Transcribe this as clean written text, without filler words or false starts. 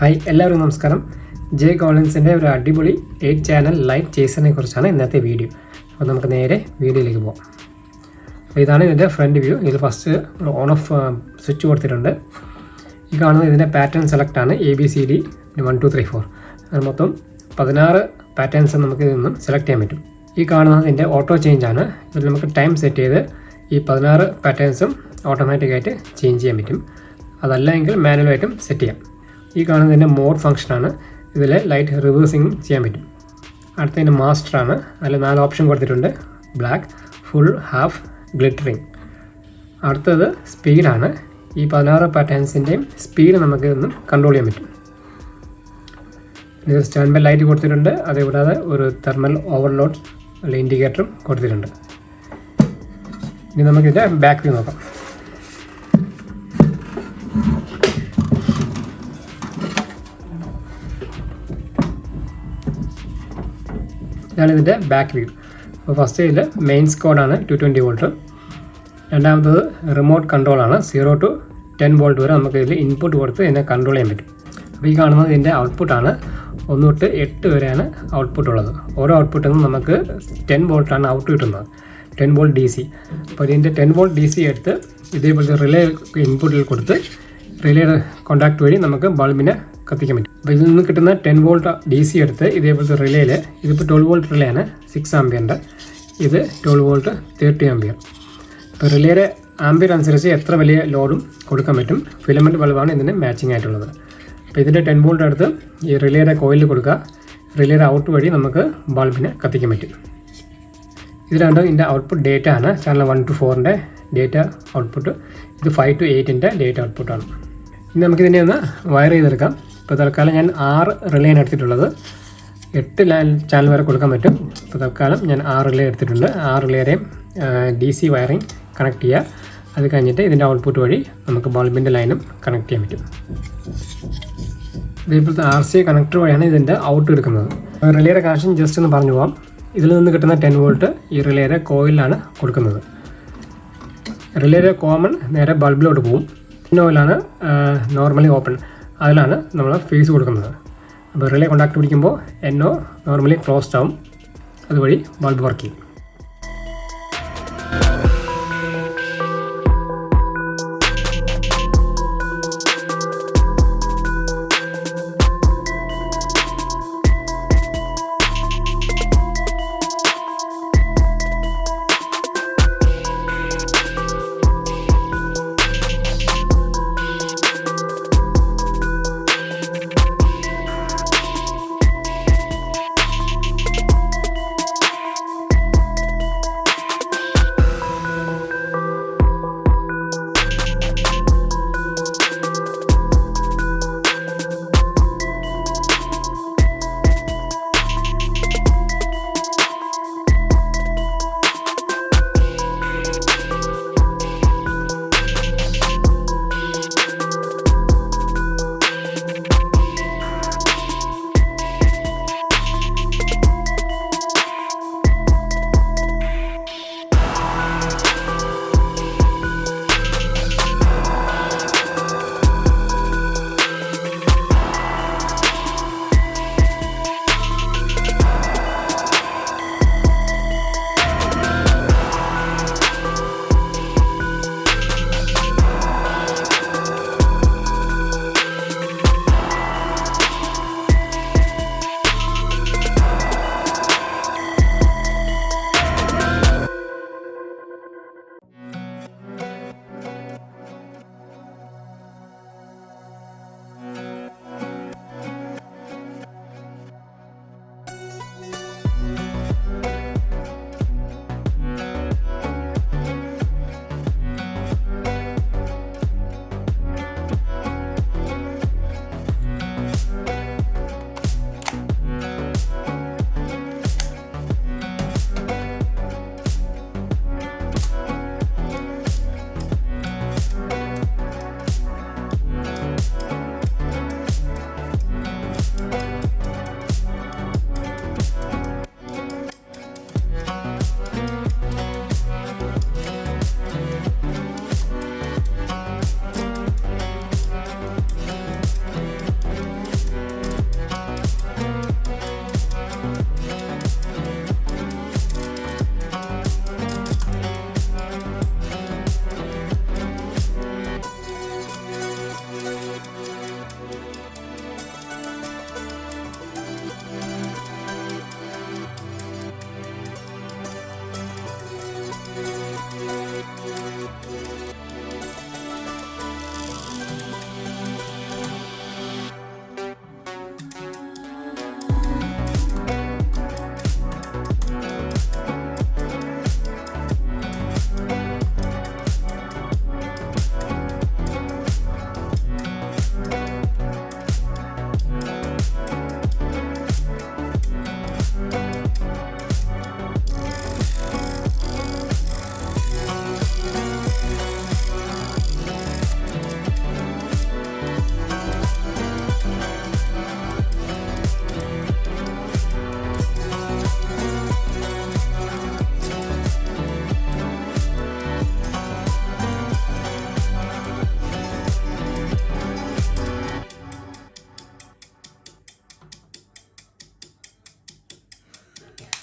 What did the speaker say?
Hi എല്ലാവർക്കും നമസ്കാരം. J കോളിൻസിൻ്റെ ഒരു അടിപൊളി 8 ചാനൽ ലൈറ്റ് ചേസറിനെ കുറിച്ചാണ് ഇന്നത്തെ വീഡിയോ. അപ്പോൾ നമുക്ക് നേരെ വീഡിയോയിലേക്ക് പോകാം. അപ്പോൾ ഇതാണ് ഇതിൻ്റെ ഫ്രണ്ട് വ്യൂ. ഇതിൽ ഫസ്റ്റ് ഒരു ഓൺ ഓഫ് സ്വിച്ച് കൊടുത്തിട്ടുണ്ട്. ഈ കാണുന്നത് ഇതിൻ്റെ പാറ്റേൺ സെലക്റ്റാണ്. ABCD 1 2 3 4 അത് മൊത്തം 16 പാറ്റേൺസ് നമുക്ക് ഇതിൽ നിന്നും സെലക്ട് ചെയ്യാൻ പറ്റും. ഈ കാണുന്നത് ഇതിൻ്റെ ഓട്ടോ ചേഞ്ചാണ്. ഇതിൽ നമുക്ക് ടൈം സെറ്റ് ചെയ്ത് ഈ 16 പാറ്റേൺസും ഓട്ടോമാറ്റിക്കായിട്ട് ചേഞ്ച് ചെയ്യാൻ പറ്റും. അതല്ല എങ്കിൽ മാനുവലായിട്ടും സെറ്റ് ചെയ്യാം. ഈ കാണുന്നതിൻ്റെ മോഡ് ഫംഗ്ഷനാണ്. ഇതിൽ ലൈറ്റ് റിവേഴ്സിങ് ചെയ്യാൻ പറ്റും. അടുത്തതിൻ്റെ മാസ്റ്ററാണ്. അതിൽ 4 ഓപ്ഷൻ കൊടുത്തിട്ടുണ്ട്: ബ്ലാക്ക്, ഫുൾ, ഹാഫ്, ഗ്ലിറ്ററിങ്. അടുത്തത് സ്പീഡാണ്. ഈ 16 പാറ്റേൺസിൻ്റെയും സ്പീഡ് നമുക്ക് ഇതൊന്നും കൺട്രോൾ ചെയ്യാൻ പറ്റും. ഇത് സ്റ്റാൻഡ് ബൈ ലൈറ്റ് കൊടുത്തിട്ടുണ്ട്. അതുകൂടാതെ ഒരു തെർമൽ ഓവർലോഡ് അല്ല ഇൻഡിക്കേറ്ററും കൊടുത്തിട്ടുണ്ട്. ഇനി നമുക്കിതിൻ്റെ ബാക്ക് വ്യൂ നോക്കാം. ഇതാണ് ഇതിൻ്റെ ബാക്ക് വ്യൂ. അപ്പോൾ ഫസ്റ്റ് ഇതിൽ മെയിൻസ് കോഡാണ് 220 വോൾട്ട്. രണ്ടാമത്തത് റിമോട്ട് കൺട്രോളാണ്. 0 to 10 വോൾട്ട് വരെ നമുക്ക് ഇതിൽ ഇൻപുട്ട് കൊടുത്ത് ഇതിനെ കൺട്രോൾ ചെയ്യാൻ പറ്റും. അപ്പോൾ ഈ കാണുന്നത് ഇതിൻ്റെ ഔട്ട്പുട്ടാണ്. 1 തൊട്ട് 8 വരെയാണ് ഔട്ട്പുട്ട് ഉള്ളത്. ഓരോ ഔട്ട്പുട്ടിൽ നിന്നും നമുക്ക് 10 വോൾട്ടാണ് ഔട്ട് കിട്ടുന്നത്. 10 വോൾട്ട് DC. അപ്പോൾ ഇതിൻ്റെ 10 വോൾട്ട് DC എടുത്ത് ഇതേപോലത്തെ റിലേ ഇൻപുട്ടിൽ കൊടുത്ത് റിലേയുടെ കോൺടാക്ട് വഴി നമുക്ക് ബൾബിനെ കത്തിക്കാൻ പറ്റും. അപ്പോൾ ഇതിൽ നിന്ന് കിട്ടുന്ന 10 വോൾട്ട് DC എടുത്ത് ഇതേപോലത്തെ റിലേയിൽ, ഇതിപ്പോൾ 12 വോൾട്ട് റിലേയാണ്, 6 ആംബിയറിൻ്റെ. ഇത് 12 വോൾട്ട് 30 ആംബിയർ. ഇപ്പോൾ റിലേയുടെ ആംബിയർ അനുസരിച്ച് എത്ര വലിയ ലോഡും കൊടുക്കാൻ പറ്റും. ഫിലമെൻറ്റ് ബൾബാണ് ഇതിന് മാച്ചിങ് ആയിട്ടുള്ളത്. അപ്പോൾ ഇതിൻ്റെ 10 വോൾട്ട് എടുത്ത് ഈ റിലേയുടെ കോയിലിൽ കൊടുക്കുക. റിലേയുടെ ഔട്ട് വഴി നമുക്ക് ബൾബിനെ കത്തിക്കാൻ പറ്റും. ഇത് രണ്ടും ഇതിൻ്റെ ഔട്ട്പുട്ട് ഡേറ്റ ആണ്. ചാനൽ 1 to 4ൻ്റെ ഡേറ്റ ഔട്ട്പുട്ട്. ഇത് 5 to 8ൻ്റെ ഡേറ്റ ഔട്ട്പുട്ടാണ്. ഇനി നമുക്കിതിനെ ഒന്ന് വയർ ചെയ്തെടുക്കാം. ഇപ്പോൾ തൽക്കാലം ഞാൻ 6 റിലേയാണ് എടുത്തിട്ടുള്ളത്. 8 ചാനൽ വരെ കൊടുക്കാൻ പറ്റും. ഇപ്പോൾ തൽക്കാലം ഞാൻ 6 റിലേ എടുത്തിട്ടുണ്ട്. 6 റിലേയും DC വയറിങ് കണക്ട് ചെയ്യുക. അത് കഴിഞ്ഞിട്ട് ഇതിൻ്റെ ഔട്ട്പുട്ട് വഴി നമുക്ക് ബൾബിൻ്റെ ലൈനും കണക്ട് ചെയ്യാൻ പറ്റും. ഇതേപോലത്തെ RC കണക്ടർ വഴിയാണ് ഇതിൻ്റെ ഔട്ട് എടുക്കുന്നത്. റിലേയുടെ കണക്ഷൻ ജസ്റ്റ് ഒന്ന് പറഞ്ഞു പോകാം. ഇതിൽ നിന്ന് കിട്ടുന്ന 10 വോൾട്ട് ഈ റിലേയുടെ കോയിലാണ് കൊടുക്കുന്നത്. റിലേയുടെ കോമൺ നേരെ ബൾബിലോട്ട് പോകും. ഓയിലാണ് നോർമലി ഓപ്പൺ. അതിലാണ് നമ്മൾ ഫേസ് കൊടുക്കുന്നത്. അപ്പോൾ റിലേ കോൺടാക്ട് പിടിക്കുമ്പോൾ NO നോർമലി ക്ലോസ്ഡ് ആവും. അതുവഴി ബൾബ് വർക്ക് ചെയ്യും.